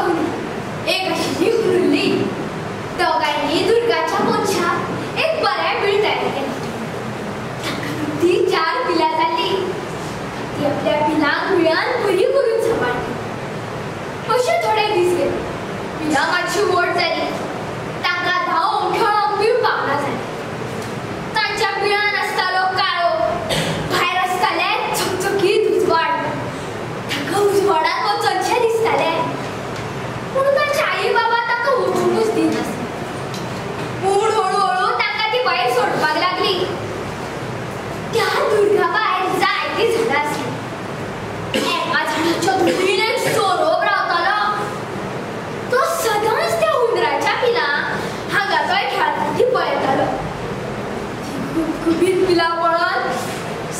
हुनी एक अशी हुरली दोघांनी दुर्गाच्या पोंछाक एक बरें बीळ तयार केलें. ती 4 पिलां जाल्ली. ती आपल्या पिलांक बिळान बरी करून सांबाळली. अशे थोडे दीस गेले. पिलां मातशी व्हड जाली. तांकां धांवूंक खेळोंक बीळ पावना जालें. तांच्या बिळान आसतालो काळो, भायर आसताले चकचकीत उजवाड. तांकां उजवाडांत वचनशें दिसतालें. पूण तांचे आई बाबा तांकां वचूंकच दिनासले. पूण हळूहळू तांकां ती भायर सोडपाक लागली. त्या दुर्गा भायर जायतीं झाडां आसलीं. एका झाडाच्या धुंदीन एक सोरोप रावतालो. तो सदांच त्या हुंदराच्या पिलांक हांगा थंय खेळटाना ती पळयतालो. ती गुबगुबीत पिलां पळोवन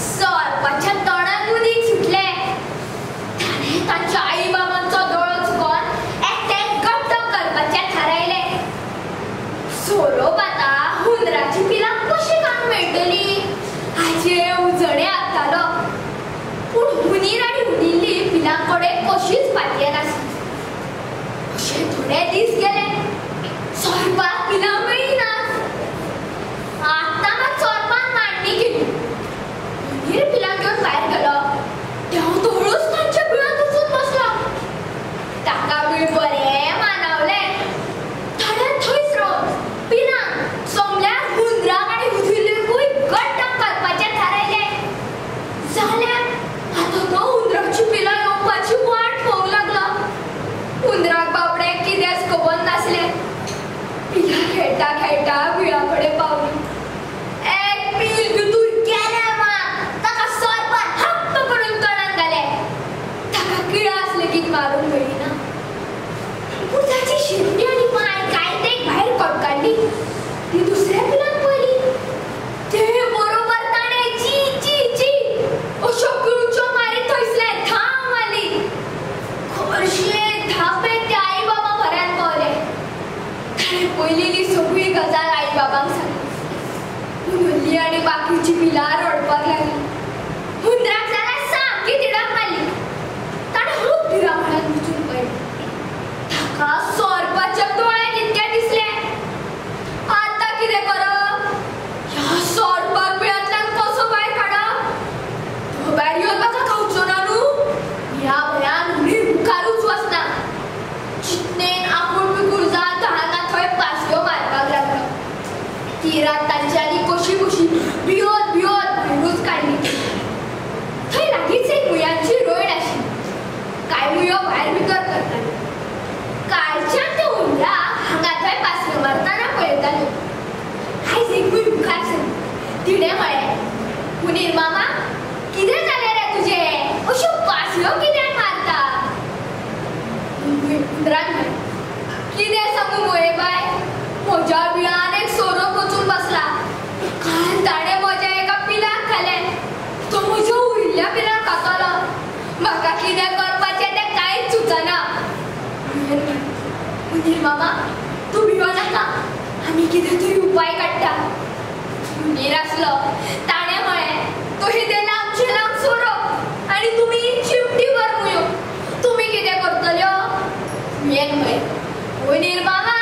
सोरपाच्या तोंडाक उदीक सुटलें. ताणें तांच्या आई बाबांचो दोळो चुकोवन एकट्याक घट्ट करपाचें थारायलें. सोरोप आतां हुंदराची पिलां कशी खावंक मेळटली हाचे उजळे आसतालो. पूण हुनीर आनी हुनिल्ली पिलां कडेन कशीच फाटये नासली. अशे थोडे दीस गेले. सोरपाक पिलां मेळिनात. आतां मात सोरपान मांडणी केली. हुनीर पिलां घेवन भायर गेलो. तेव्हा तो हळूच तांच्या बिळांत वचून बसलो. ताका बीळ बरें मानवलें. थोड्यान थंयच रावन पिलांक सोमल्यार हुंदराक आनी हुदिल्लेकूय घट्ट करपाचें थारायलें. जाल्यार आतां तो हुंदराची पिलां येवपाची वाट पळोवंक लागलो. हुंदराक बाबड्याक कितेंच खबर नासलें. पिलां खेळटा खेळटा बिळा कडेन पावली. एक पील भितूर गेलें मात ताका सोरपान हप्प करून तोंडांत घालें. ताका किळा लेगीत मारूंक मेळिना. पूण ताची शेपटी आनी पांय कायतेक भायर कडकाडली. ती दुसऱ्या पिलांक पळयली. ते बरोबर ताणें ची ची ची अश्यो किळच्यो मारीत थंयसल्यान धांव मारली. खबरशे धापे ते आई बाबा घरांत पावले. ताणें पळयलेली सगळी गजाल आई बाबांक सांगली. हुनल्ली आनी बाकीची पिलां रडपाक लागली. हुंदराक जाल्यार सामकी तिडक मारली. ताणें हळूच भिरामणान वचून पळयलें. ताका सोरपाच्या दोळ्यान इतकें दिसलें. आतां कितें करप? ह्या सोरपाक बिळांतल्यान कसो भायर काडप? तो भायर येवन म्हाका खावचो ना न्हू. ह्या भंयान हुनीर मुखारूच वचना. चिंतनेन आपूण बिकूळ जावन हांगा थंय पासयो मारपाक लागलो. ती रात तांची आनी कशी कशी भियोत भियोत भायरूच काडली. थंय लागींच एक मुयांची रोयड आशिल्ली. कांय मुयो भायर भितर करताल्यो. कालच्यान त्यो हुंदराक हांगा थंय पासयो मारतना पळयताल्यो. आयज एक मुय मुखार सरली. तिणें म्हळें, हुनीर मामा, कितें जालें रे तुजें? अश्यो पासयो कित्याक मारता? हुंदरान म्हळें, कितें सांगू मोये बाय, म्हज्या बिळान एक सोरोप वचून बसला. काल ताणें म्हज्या एका पिलाक खालें. तो म्हज्या उरिल्ल्या पिलाक खातलो. म्हाका कितें करपाचें तें कांयच सुचना. हुनीर मामा, तूं भियो नाका. आमी कितें तरी उपाय काडटा. हुनीर आसलो. ताणें म्हळें, तो हे लांबचे लांब सोरोप आनी तुमी चिमटी भर मुयो. तुमी कितें करतल्यो? हुनीर म्हळें, हुनीर मामा,